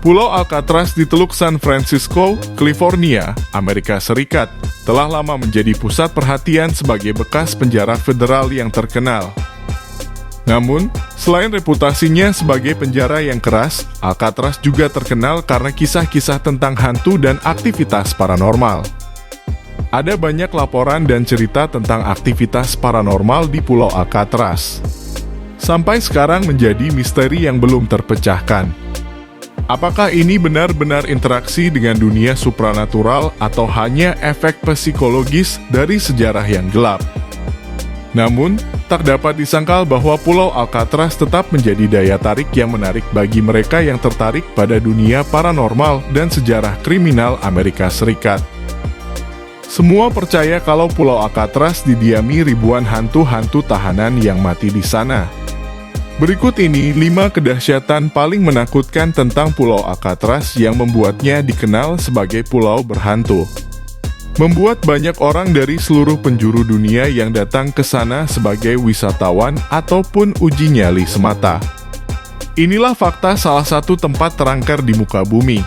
Pulau Alcatraz di Teluk San Francisco, California, Amerika Serikat, telah lama menjadi pusat perhatian sebagai bekas penjara federal yang terkenal. Namun, selain reputasinya sebagai penjara yang keras, Alcatraz juga terkenal karena kisah-kisah tentang hantu dan aktivitas paranormal. Ada banyak laporan dan cerita tentang aktivitas paranormal di Pulau Alcatraz. Sampai sekarang menjadi misteri yang belum terpecahkan. Apakah ini benar-benar interaksi dengan dunia supranatural atau hanya efek psikologis dari sejarah yang gelap? Namun, tak dapat disangkal bahwa Pulau Alcatraz tetap menjadi daya tarik yang menarik bagi mereka yang tertarik pada dunia paranormal dan sejarah kriminal Amerika Serikat. Semua percaya kalau Pulau Alcatraz didiami ribuan hantu-hantu tahanan yang mati di sana. Berikut ini 5 kedahsyatan paling menakutkan tentang Pulau Alcatraz yang membuatnya dikenal sebagai pulau berhantu. Membuat banyak orang dari seluruh penjuru dunia yang datang ke sana sebagai wisatawan ataupun uji nyali semata. Inilah fakta salah satu tempat terangker di muka bumi.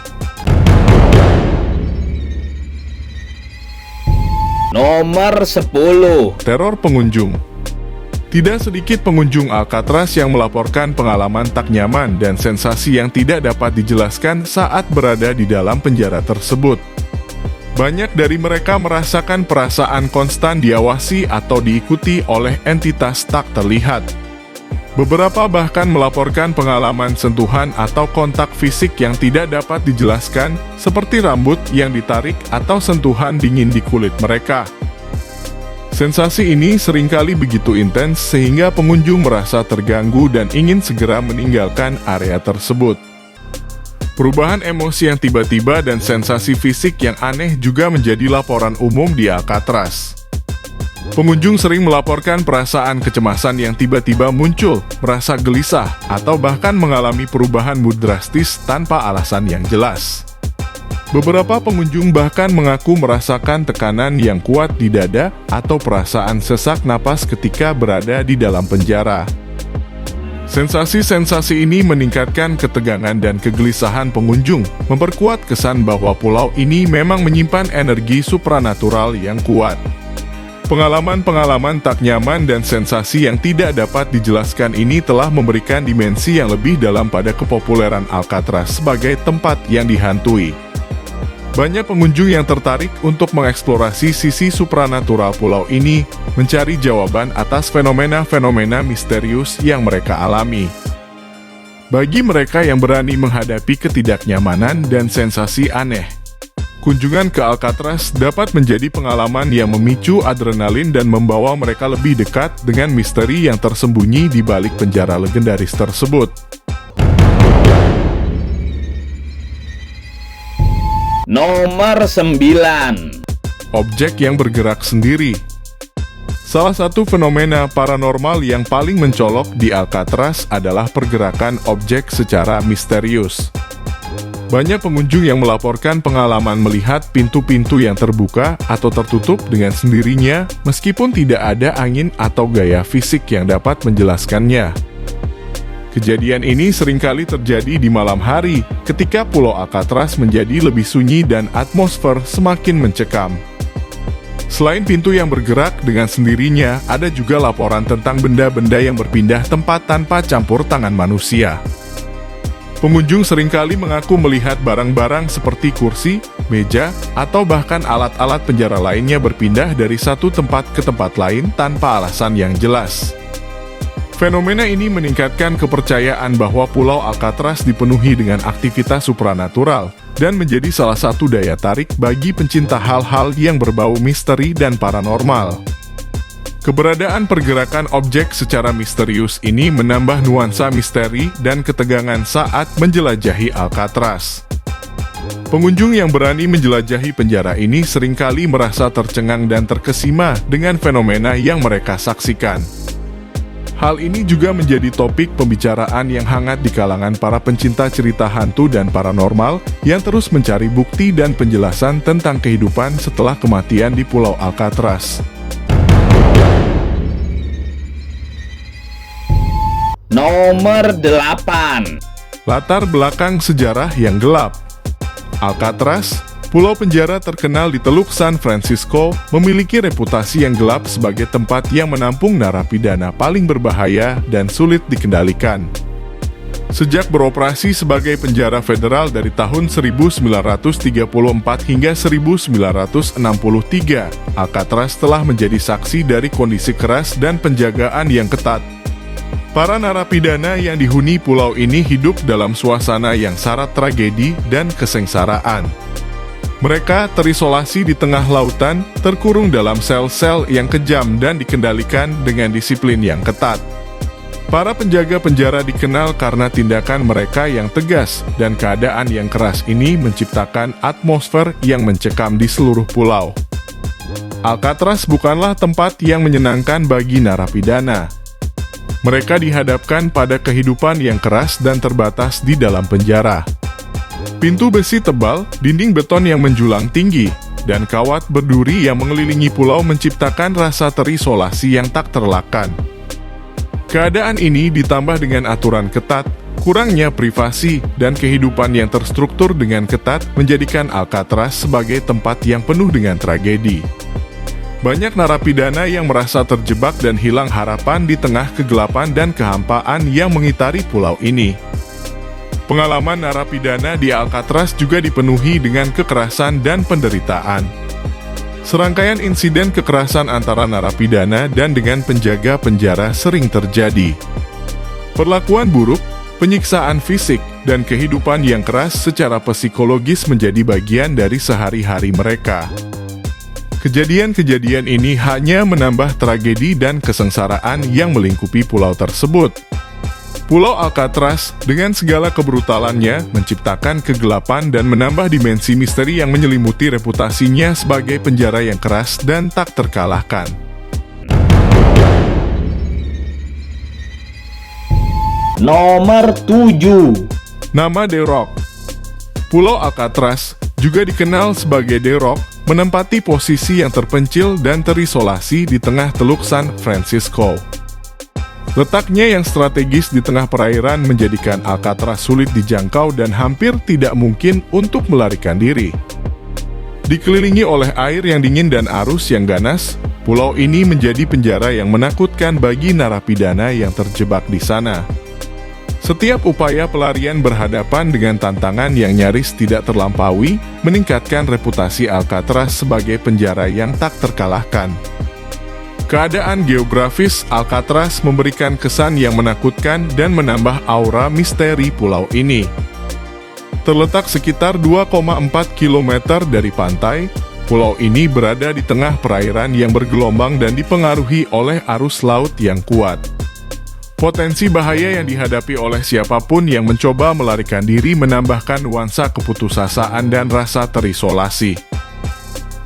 Nomor 10. Teror pengunjung. Tidak sedikit pengunjung Alcatraz yang melaporkan pengalaman tak nyaman dan sensasi yang tidak dapat dijelaskan saat berada di dalam penjara tersebut. Banyak dari mereka merasakan perasaan konstan diawasi atau diikuti oleh entitas tak terlihat. Beberapa bahkan melaporkan pengalaman sentuhan atau kontak fisik yang tidak dapat dijelaskan, seperti rambut yang ditarik atau sentuhan dingin di kulit mereka. Sensasi ini seringkali begitu intens sehingga pengunjung merasa terganggu dan ingin segera meninggalkan area tersebut. Perubahan emosi yang tiba-tiba dan sensasi fisik yang aneh juga menjadi laporan umum di Alcatraz. Pengunjung sering melaporkan perasaan kecemasan yang tiba-tiba muncul, merasa gelisah, atau bahkan mengalami perubahan mood drastis tanpa alasan yang jelas. Beberapa pengunjung bahkan mengaku merasakan tekanan yang kuat di dada atau perasaan sesak napas ketika berada di dalam penjara. Sensasi-sensasi ini meningkatkan ketegangan dan kegelisahan pengunjung, memperkuat kesan bahwa pulau ini memang menyimpan energi supranatural yang kuat. Pengalaman-pengalaman tak nyaman dan sensasi yang tidak dapat dijelaskan ini telah memberikan dimensi yang lebih dalam pada kepopuleran Alcatraz sebagai tempat yang dihantui. Banyak pengunjung yang tertarik untuk mengeksplorasi sisi supranatural pulau ini, mencari jawaban atas fenomena-fenomena misterius yang mereka alami. Bagi mereka yang berani menghadapi ketidaknyamanan dan sensasi aneh, kunjungan ke Alcatraz dapat menjadi pengalaman yang memicu adrenalin dan membawa mereka lebih dekat dengan misteri yang tersembunyi di balik penjara legendaris tersebut. Nomor 9. Objek yang bergerak sendiri. Salah satu fenomena paranormal yang paling mencolok di Alcatraz adalah pergerakan objek secara misterius. Banyak pengunjung yang melaporkan pengalaman melihat pintu-pintu yang terbuka atau tertutup dengan sendirinya, meskipun tidak ada angin atau gaya fisik yang dapat menjelaskannya. Kejadian ini seringkali terjadi di malam hari, ketika Pulau Alcatraz menjadi lebih sunyi dan atmosfer semakin mencekam. Selain pintu yang bergerak dengan sendirinya, ada juga laporan tentang benda-benda yang berpindah tempat tanpa campur tangan manusia. Pengunjung seringkali mengaku melihat barang-barang seperti kursi, meja, atau bahkan alat-alat penjara lainnya berpindah dari satu tempat ke tempat lain tanpa alasan yang jelas. Fenomena ini meningkatkan kepercayaan bahwa Pulau Alcatraz dipenuhi dengan aktivitas supranatural dan menjadi salah satu daya tarik bagi pencinta hal-hal yang berbau misteri dan paranormal. Keberadaan pergerakan objek secara misterius ini menambah nuansa misteri dan ketegangan saat menjelajahi Alcatraz. Pengunjung yang berani menjelajahi penjara ini seringkali merasa tercengang dan terkesima dengan fenomena yang mereka saksikan. Hal ini juga menjadi topik pembicaraan yang hangat di kalangan para pencinta cerita hantu dan paranormal yang terus mencari bukti dan penjelasan tentang kehidupan setelah kematian di Pulau Alcatraz. Nomor 8. Latar belakang sejarah yang gelap. Alcatraz, pulau penjara terkenal di Teluk San Francisco, memiliki reputasi yang gelap sebagai tempat yang menampung narapidana paling berbahaya dan sulit dikendalikan. Sejak beroperasi sebagai penjara federal dari tahun 1934 hingga 1963, Alcatraz telah menjadi saksi dari kondisi keras dan penjagaan yang ketat. Para narapidana yang dihuni pulau ini hidup dalam suasana yang syarat tragedi dan kesengsaraan. Mereka terisolasi di tengah lautan, terkurung dalam sel-sel yang kejam dan dikendalikan dengan disiplin yang ketat. Para penjaga penjara dikenal karena tindakan mereka yang tegas, dan keadaan yang keras ini menciptakan atmosfer yang mencekam di seluruh pulau. Alcatraz bukanlah tempat yang menyenangkan bagi narapidana. Mereka dihadapkan pada kehidupan yang keras dan terbatas di dalam penjara. Pintu besi tebal, dinding beton yang menjulang tinggi, dan kawat berduri yang mengelilingi pulau menciptakan rasa terisolasi yang tak terelakkan. Keadaan ini ditambah dengan aturan ketat, kurangnya privasi, dan kehidupan yang terstruktur dengan ketat menjadikan Alcatraz sebagai tempat yang penuh dengan tragedi. Banyak narapidana yang merasa terjebak dan hilang harapan di tengah kegelapan dan kehampaan yang mengitari pulau ini. Pengalaman narapidana di Alcatraz juga dipenuhi dengan kekerasan dan penderitaan. Serangkaian insiden kekerasan antara narapidana dan dengan penjaga penjara sering terjadi. Perlakuan buruk, penyiksaan fisik, dan kehidupan yang keras secara psikologis menjadi bagian dari sehari-hari mereka. Kejadian-kejadian ini hanya menambah tragedi dan kesengsaraan yang melingkupi pulau tersebut. Pulau Alcatraz dengan segala kebrutalannya menciptakan kegelapan dan menambah dimensi misteri yang menyelimuti reputasinya sebagai penjara yang keras dan tak terkalahkan. Nomor 7. Nama The Rock. Pulau Alcatraz juga dikenal sebagai The Rock, menempati posisi yang terpencil dan terisolasi di tengah Teluk San Francisco. Letaknya yang strategis di tengah perairan menjadikan Alcatraz sulit dijangkau dan hampir tidak mungkin untuk melarikan diri. Dikelilingi oleh air yang dingin dan arus yang ganas, pulau ini menjadi penjara yang menakutkan bagi narapidana yang terjebak di sana. Setiap upaya pelarian berhadapan dengan tantangan yang nyaris tidak terlampaui, meningkatkan reputasi Alcatraz sebagai penjara yang tak terkalahkan. Keadaan geografis Alcatraz memberikan kesan yang menakutkan dan menambah aura misteri pulau ini. Terletak sekitar 2,4 km dari pantai, pulau ini berada di tengah perairan yang bergelombang dan dipengaruhi oleh arus laut yang kuat. Potensi bahaya yang dihadapi oleh siapapun yang mencoba melarikan diri menambahkan nuansa keputusasaan dan rasa terisolasi.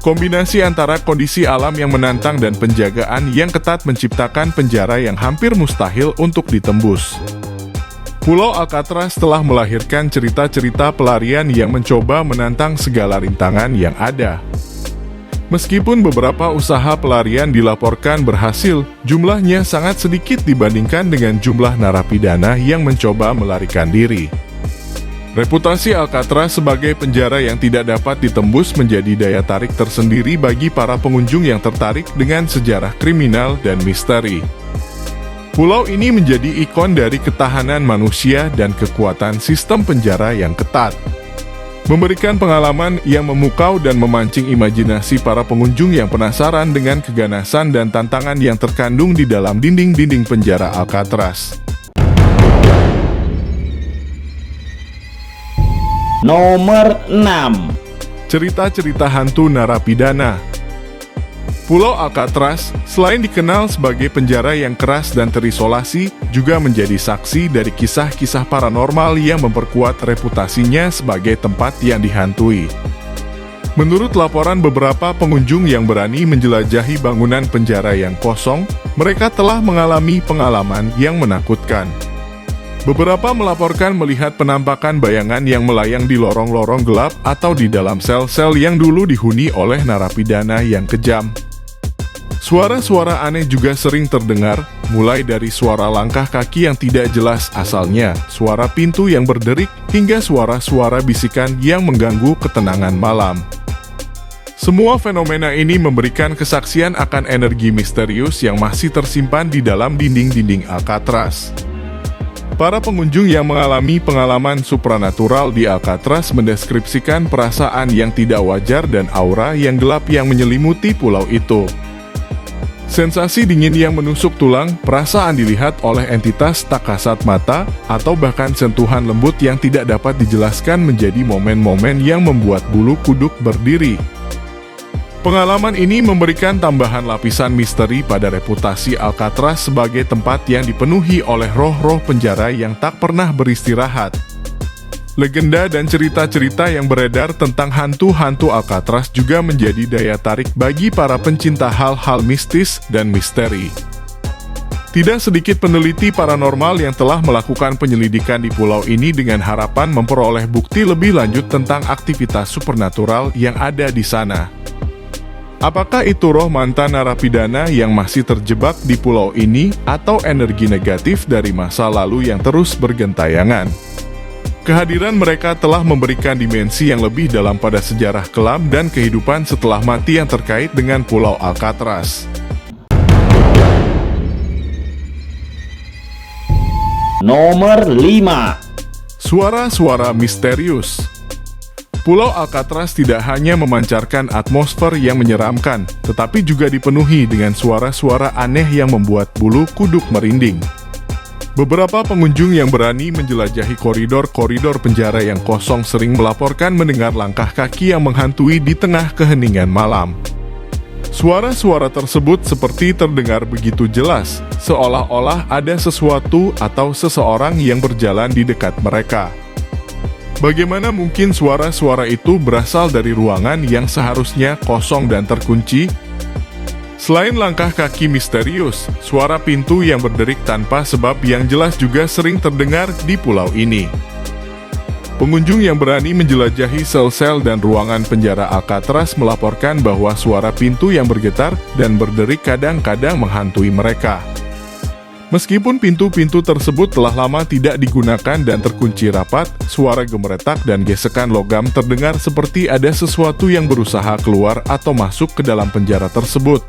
Kombinasi antara kondisi alam yang menantang dan penjagaan yang ketat menciptakan penjara yang hampir mustahil untuk ditembus. Pulau Alcatraz telah melahirkan cerita-cerita pelarian yang mencoba menantang segala rintangan yang ada. Meskipun beberapa usaha pelarian dilaporkan berhasil, jumlahnya sangat sedikit dibandingkan dengan jumlah narapidana yang mencoba melarikan diri. Reputasi Alcatraz sebagai penjara yang tidak dapat ditembus menjadi daya tarik tersendiri bagi para pengunjung yang tertarik dengan sejarah kriminal dan misteri. Pulau ini menjadi ikon dari ketahanan manusia dan kekuatan sistem penjara yang ketat. Memberikan pengalaman yang memukau dan memancing imajinasi para pengunjung yang penasaran dengan keganasan dan tantangan yang terkandung di dalam dinding-dinding penjara Alcatraz. Nomor 6. Cerita-cerita hantu narapidana. Pulau Alcatraz, selain dikenal sebagai penjara yang keras dan terisolasi, juga menjadi saksi dari kisah-kisah paranormal yang memperkuat reputasinya sebagai tempat yang dihantui. Menurut laporan beberapa pengunjung yang berani menjelajahi bangunan penjara yang kosong, mereka telah mengalami pengalaman yang menakutkan. Beberapa melaporkan melihat penampakan bayangan yang melayang di lorong-lorong gelap atau di dalam sel-sel yang dulu dihuni oleh narapidana yang kejam. Suara-suara aneh juga sering terdengar, mulai dari suara langkah kaki yang tidak jelas asalnya, suara pintu yang berderik, hingga suara-suara bisikan yang mengganggu ketenangan malam. Semua fenomena ini memberikan kesaksian akan energi misterius yang masih tersimpan di dalam dinding-dinding Alcatraz. Para pengunjung yang mengalami pengalaman supranatural di Alcatraz mendeskripsikan perasaan yang tidak wajar dan aura yang gelap yang menyelimuti pulau itu. Sensasi dingin yang menusuk tulang, perasaan dilihat oleh entitas tak kasat mata, atau bahkan sentuhan lembut yang tidak dapat dijelaskan menjadi momen-momen yang membuat bulu kuduk berdiri. Pengalaman ini memberikan tambahan lapisan misteri pada reputasi Alcatraz sebagai tempat yang dipenuhi oleh roh-roh penjara yang tak pernah beristirahat. Legenda dan cerita-cerita yang beredar tentang hantu-hantu Alcatraz juga menjadi daya tarik bagi para pencinta hal-hal mistis dan misteri. Tidak sedikit peneliti paranormal yang telah melakukan penyelidikan di pulau ini dengan harapan memperoleh bukti lebih lanjut tentang aktivitas supernatural yang ada di sana. Apakah itu roh mantan narapidana yang masih terjebak di pulau ini atau energi negatif dari masa lalu yang terus bergentayangan? Kehadiran mereka telah memberikan dimensi yang lebih dalam pada sejarah kelam dan kehidupan setelah mati yang terkait dengan Pulau Alcatraz. Nomor 5. Suara-suara misterius. Pulau Alcatraz tidak hanya memancarkan atmosfer yang menyeramkan, tetapi juga dipenuhi dengan suara-suara aneh yang membuat bulu kuduk merinding. Beberapa pengunjung yang berani menjelajahi koridor-koridor penjara yang kosong sering melaporkan mendengar langkah kaki yang menghantui di tengah keheningan malam. Suara-suara tersebut seperti terdengar begitu jelas, seolah-olah ada sesuatu atau seseorang yang berjalan di dekat mereka. Bagaimana mungkin suara-suara itu berasal dari ruangan yang seharusnya kosong dan terkunci? Selain langkah kaki misterius, suara pintu yang berderik tanpa sebab yang jelas juga sering terdengar di pulau ini. Pengunjung yang berani menjelajahi sel-sel dan ruangan penjara Alcatraz melaporkan bahwa suara pintu yang bergetar dan berderik kadang-kadang menghantui mereka. Meskipun pintu-pintu tersebut telah lama tidak digunakan dan terkunci rapat, suara gemeretak dan gesekan logam terdengar seperti ada sesuatu yang berusaha keluar atau masuk ke dalam penjara tersebut.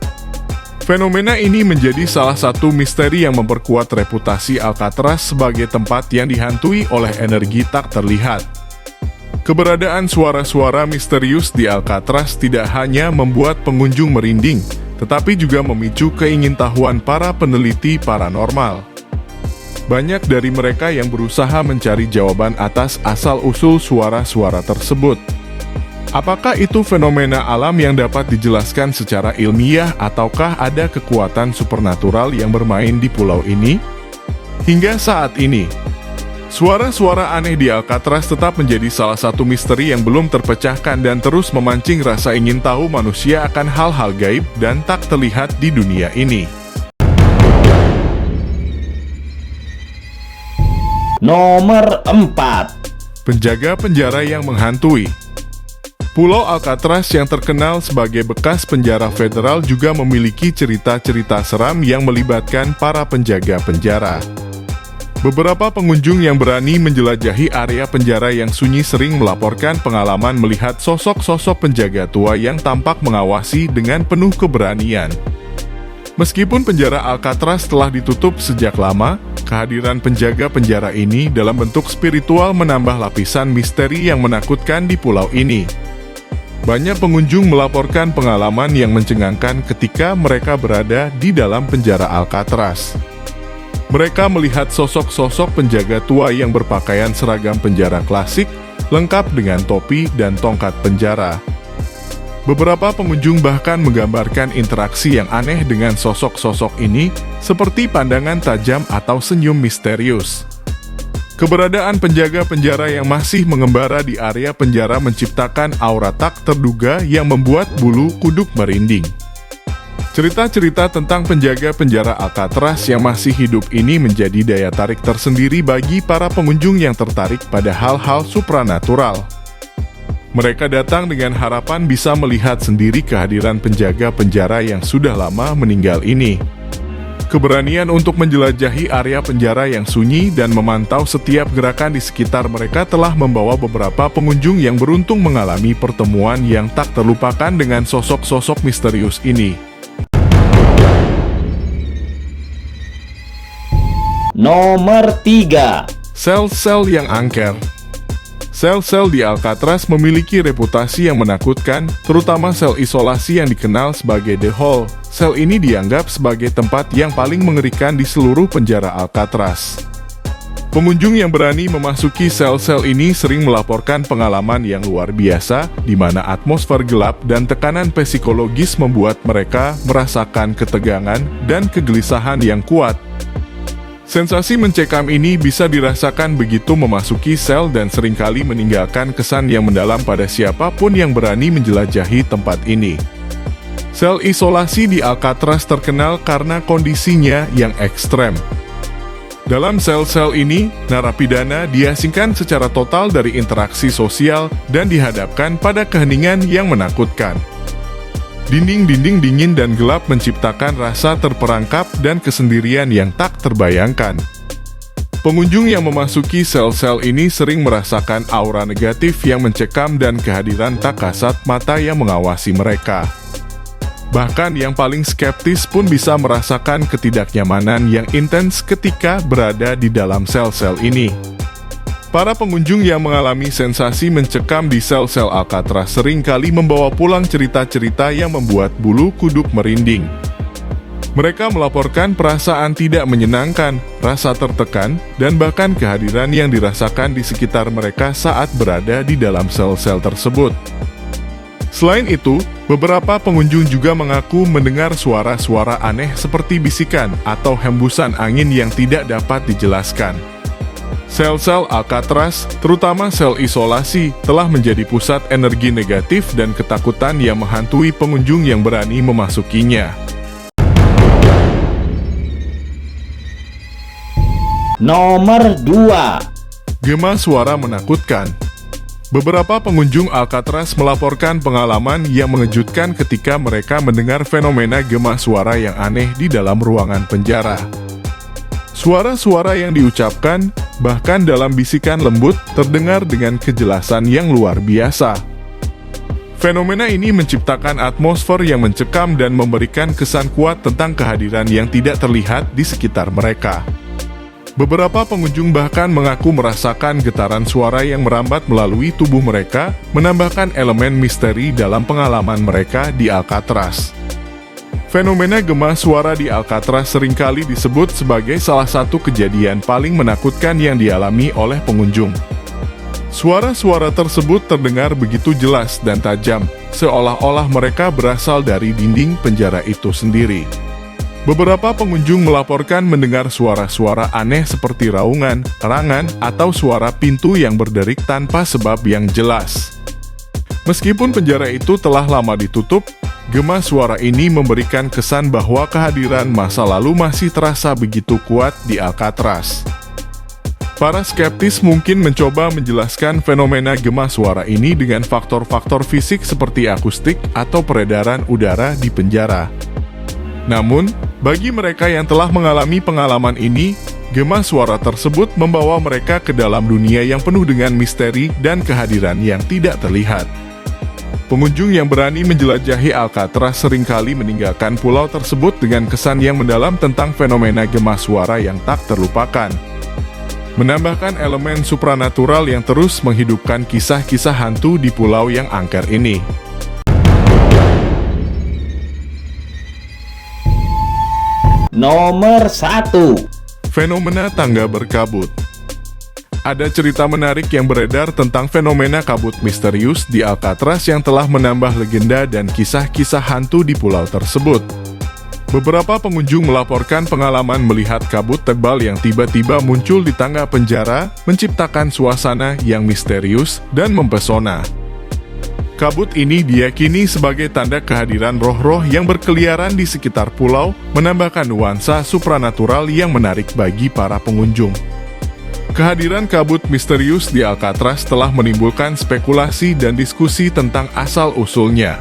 Fenomena ini menjadi salah satu misteri yang memperkuat reputasi Alcatraz sebagai tempat yang dihantui oleh energi tak terlihat. Keberadaan suara-suara misterius di Alcatraz tidak hanya membuat pengunjung merinding, tetapi juga memicu keingintahuan para peneliti paranormal. Banyak dari mereka yang berusaha mencari jawaban atas asal-usul suara-suara tersebut. Apakah itu fenomena alam yang dapat dijelaskan secara ilmiah ataukah ada kekuatan supernatural yang bermain di pulau ini? Hingga saat ini, suara-suara aneh di Alcatraz tetap menjadi salah satu misteri yang belum terpecahkan dan terus memancing rasa ingin tahu manusia akan hal-hal gaib dan tak terlihat di dunia ini. Nomor 4. Penjaga penjara yang menghantui. Pulau Alcatraz yang terkenal sebagai bekas penjara federal juga memiliki cerita-cerita seram yang melibatkan para penjaga penjara. Beberapa pengunjung yang berani menjelajahi area penjara yang sunyi sering melaporkan pengalaman melihat sosok-sosok penjaga tua yang tampak mengawasi dengan penuh keberanian. Meskipun penjara Alcatraz telah ditutup sejak lama, kehadiran penjaga penjara ini dalam bentuk spiritual menambah lapisan misteri yang menakutkan di pulau ini. Banyak pengunjung melaporkan pengalaman yang mencengangkan ketika mereka berada di dalam penjara Alcatraz. Mereka melihat sosok-sosok penjaga tua yang berpakaian seragam penjara klasik, lengkap dengan topi dan tongkat penjara. Beberapa pengunjung bahkan menggambarkan interaksi yang aneh dengan sosok-sosok ini, seperti pandangan tajam atau senyum misterius. Keberadaan penjaga penjara yang masih mengembara di area penjara menciptakan aura tak terduga yang membuat bulu kuduk merinding. Cerita-cerita tentang penjaga penjara Alcatraz yang masih hidup ini menjadi daya tarik tersendiri bagi para pengunjung yang tertarik pada hal-hal supranatural. Mereka datang dengan harapan bisa melihat sendiri kehadiran penjaga penjara yang sudah lama meninggal ini. Keberanian untuk menjelajahi area penjara yang sunyi dan memantau setiap gerakan di sekitar mereka telah membawa beberapa pengunjung yang beruntung mengalami pertemuan yang tak terlupakan dengan sosok-sosok misterius ini. Nomor 3. Sel-sel yang angker. Sel-sel di Alcatraz memiliki reputasi yang menakutkan, terutama sel isolasi yang dikenal sebagai The Hole. Sel ini dianggap sebagai tempat yang paling mengerikan di seluruh penjara Alcatraz. Pengunjung yang berani memasuki sel-sel ini sering melaporkan pengalaman yang luar biasa, di mana atmosfer gelap dan tekanan psikologis membuat mereka merasakan ketegangan dan kegelisahan yang kuat. Sensasi mencekam ini bisa dirasakan begitu memasuki sel dan seringkali meninggalkan kesan yang mendalam pada siapapun yang berani menjelajahi tempat ini. Sel isolasi di Alcatraz terkenal karena kondisinya yang ekstrem. Dalam sel-sel ini, narapidana diasingkan secara total dari interaksi sosial dan dihadapkan pada keheningan yang menakutkan. Dinding-dinding dingin dan gelap menciptakan rasa terperangkap dan kesendirian yang tak terbayangkan. Pengunjung yang memasuki sel-sel ini sering merasakan aura negatif yang mencekam dan kehadiran tak kasat mata yang mengawasi mereka. Bahkan yang paling skeptis pun bisa merasakan ketidaknyamanan yang intens ketika berada di dalam sel-sel ini. Para pengunjung yang mengalami sensasi mencekam di sel-sel Alcatraz seringkali membawa pulang cerita-cerita yang membuat bulu kuduk merinding. Mereka melaporkan perasaan tidak menyenangkan, rasa tertekan, dan bahkan kehadiran yang dirasakan di sekitar mereka saat berada di dalam sel-sel tersebut. Selain itu, beberapa pengunjung juga mengaku mendengar suara-suara aneh seperti bisikan atau hembusan angin yang tidak dapat dijelaskan. Sel-sel Alcatraz, terutama sel isolasi, telah menjadi pusat energi negatif dan ketakutan yang menghantui pengunjung yang berani memasukinya. Nomor 2. Gema suara menakutkan. Beberapa pengunjung Alcatraz melaporkan pengalaman yang mengejutkan ketika mereka mendengar fenomena gema suara yang aneh di dalam ruangan penjara. Suara-suara yang diucapkan, bahkan dalam bisikan lembut, terdengar dengan kejelasan yang luar biasa. Fenomena ini menciptakan atmosfer yang mencekam dan memberikan kesan kuat tentang kehadiran yang tidak terlihat di sekitar mereka. Beberapa pengunjung bahkan mengaku merasakan getaran suara yang merambat melalui tubuh mereka, menambahkan elemen misteri dalam pengalaman mereka di Alcatraz. Fenomena gema suara di Alcatraz seringkali disebut sebagai salah satu kejadian paling menakutkan yang dialami oleh pengunjung. Suara-suara tersebut terdengar begitu jelas dan tajam, seolah-olah mereka berasal dari dinding penjara itu sendiri. Beberapa pengunjung melaporkan mendengar suara-suara aneh seperti raungan, erangan, atau suara pintu yang berderik tanpa sebab yang jelas. Meskipun penjara itu telah lama ditutup, gema suara ini memberikan kesan bahwa kehadiran masa lalu masih terasa begitu kuat di Alcatraz. Para skeptis mungkin mencoba menjelaskan fenomena gema suara ini dengan faktor-faktor fisik seperti akustik atau peredaran udara di penjara. Namun, bagi mereka yang telah mengalami pengalaman ini, gema suara tersebut membawa mereka ke dalam dunia yang penuh dengan misteri dan kehadiran yang tidak terlihat. Pengunjung yang berani menjelajahi Alcatraz seringkali meninggalkan pulau tersebut dengan kesan yang mendalam tentang fenomena gema suara yang tak terlupakan. Menambahkan elemen supranatural yang terus menghidupkan kisah-kisah hantu di pulau yang angker ini. Nomor 1. Fenomena tangga berkabut. Ada cerita menarik yang beredar tentang fenomena kabut misterius di Alcatraz yang telah menambah legenda dan kisah-kisah hantu di pulau tersebut. Beberapa pengunjung melaporkan pengalaman melihat kabut tebal yang tiba-tiba muncul di tangga penjara, menciptakan suasana yang misterius dan mempesona. Kabut ini diyakini sebagai tanda kehadiran roh-roh yang berkeliaran di sekitar pulau, menambahkan nuansa supranatural yang menarik bagi para pengunjung. Kehadiran kabut misterius di Alcatraz telah menimbulkan spekulasi dan diskusi tentang asal-usulnya.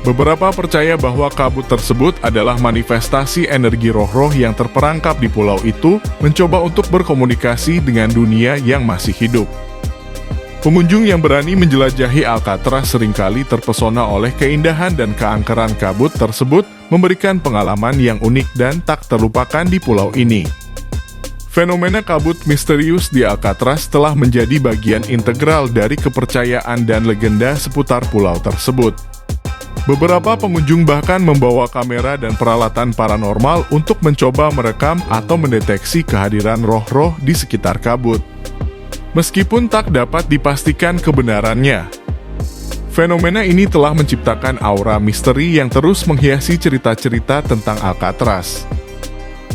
Beberapa percaya bahwa kabut tersebut adalah manifestasi energi roh-roh yang terperangkap di pulau itu mencoba untuk berkomunikasi dengan dunia yang masih hidup. Pengunjung yang berani menjelajahi Alcatraz seringkali terpesona oleh keindahan dan keangkeran kabut tersebut, memberikan pengalaman yang unik dan tak terlupakan di pulau ini. Fenomena kabut misterius di Alcatraz telah menjadi bagian integral dari kepercayaan dan legenda seputar pulau tersebut. Beberapa pengunjung bahkan membawa kamera dan peralatan paranormal untuk mencoba merekam atau mendeteksi kehadiran roh-roh di sekitar kabut. Meskipun tak dapat dipastikan kebenarannya, fenomena ini telah menciptakan aura misteri yang terus menghiasi cerita-cerita tentang Alcatraz,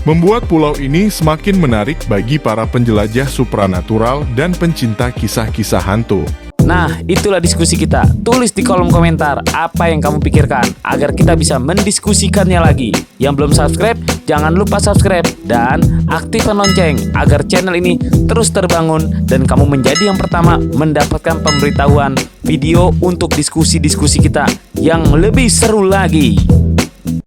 membuat pulau ini semakin menarik bagi para penjelajah supranatural dan pencinta kisah-kisah hantu. Nah, itulah diskusi kita. Tulis di kolom komentar apa yang kamu pikirkan agar kita bisa mendiskusikannya lagi. Yang belum subscribe, jangan lupa subscribe dan aktifkan lonceng agar channel ini terus terbangun dan kamu menjadi yang pertama mendapatkan pemberitahuan video untuk diskusi-diskusi kita yang lebih seru lagi.